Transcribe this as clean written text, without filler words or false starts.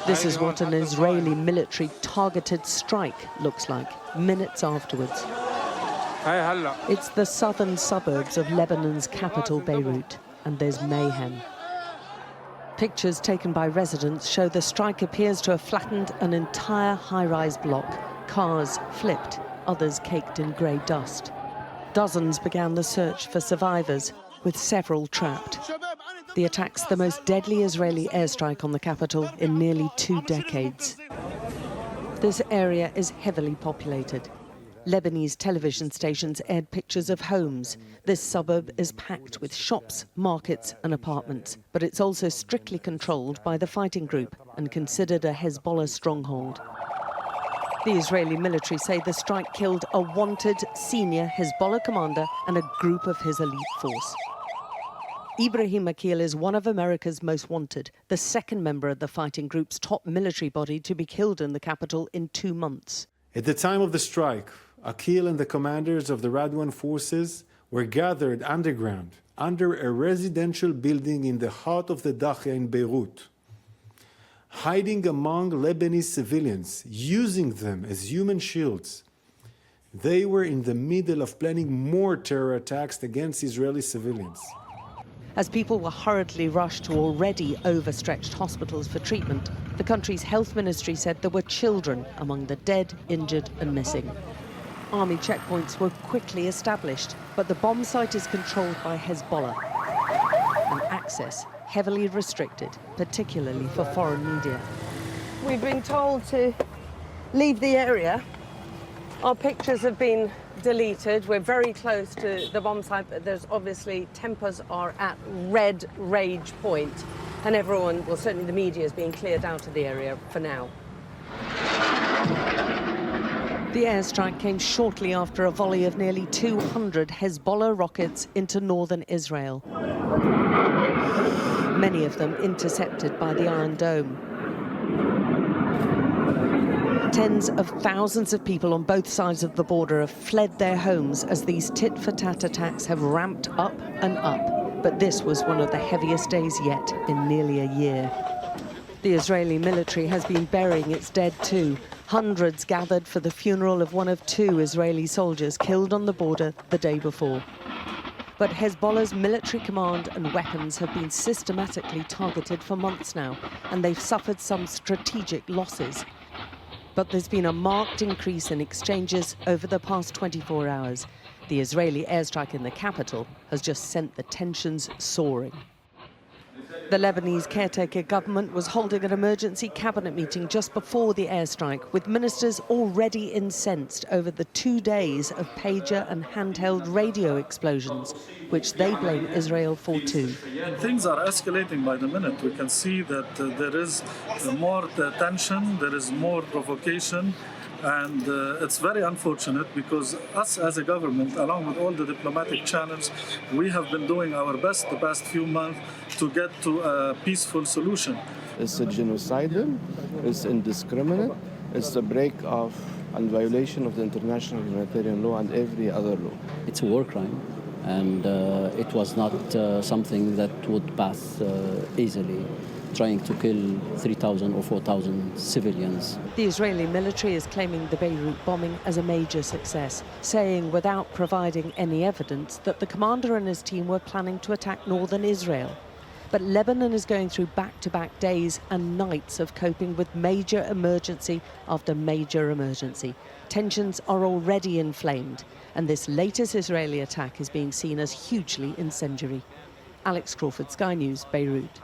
This is what an Israeli military targeted strike looks like minutes afterwards. It's the southern suburbs of Lebanon's capital, Beirut, and there's mayhem. Pictures taken by residents show the strike appears to have flattened an entire high-rise block. Cars flipped, others caked in grey dust. Dozens began the search for survivors, with several trapped. The attack's the most deadly Israeli airstrike on the capital in nearly 2 decades. This area is heavily populated. Lebanese television stations aired pictures of homes. This suburb is packed with shops, markets and apartments, but it's also strictly controlled by the fighting group and considered a Hezbollah stronghold. The Israeli military say the strike killed a wanted senior Hezbollah commander and a group of his elite force. Ibrahim Aqil is one of America's most wanted, the second member of the fighting group's top military body to be killed in the capital in 2 months. At the time of the strike, Aqil and the commanders of the Radwan forces were gathered underground under a residential building in the heart of the Dakhya in Beirut, hiding among Lebanese civilians, using them as human shields. They were in the middle of planning more terror attacks against Israeli civilians. As people were hurriedly rushed to already overstretched hospitals for treatment, the country's health ministry said there were children among the dead, injured and missing. Army checkpoints were quickly established, but the bomb site is controlled by Hezbollah and access heavily restricted, particularly for foreign media. We've been told to leave the area. Our pictures have been deleted. We're very close to the bomb site, but there's obviously tempers are at red rage point, and everyone, well, certainly the media is being cleared out of the area for now. The airstrike came shortly after a volley of nearly 200 Hezbollah rockets into northern Israel, many of them intercepted by the Iron Dome. Tens of thousands of people on both sides of the border have fled their homes as these tit-for-tat attacks have ramped up and up. But this was one of the heaviest days yet in nearly a year. The Israeli military has been burying its dead too. Hundreds gathered for the funeral of one of 2 Israeli soldiers killed on the border the day before. But Hezbollah's military command and weapons have been systematically targeted for months now, and they've suffered some strategic losses. But there's been a marked increase in exchanges over the past 24 hours. The Israeli airstrike in the capital has just sent the tensions soaring. The Lebanese caretaker government was holding an emergency cabinet meeting just before the airstrike, with ministers already incensed over the 2 days of pager and handheld radio explosions, which they blame Israel for too. Things are escalating by the minute. We can see that there is more tension, there is more provocation, and it's very unfortunate because us as a government, along with all the diplomatic channels, we have been doing our best the past few months to get to a peaceful solution. It's a genocidal, it's indiscriminate, it's a break of and violation of the international humanitarian law and every other law. It's a war crime, and it was not something that would pass easily, trying to kill 3,000 or 4,000 civilians. The Israeli military is claiming the Beirut bombing as a major success, saying without providing any evidence that the commander and his team were planning to attack northern Israel. But Lebanon is going through back-to-back days and nights of coping with major emergency after major emergency. Tensions are already inflamed, and this latest Israeli attack is being seen as hugely incendiary. Alex Crawford, Sky News, Beirut.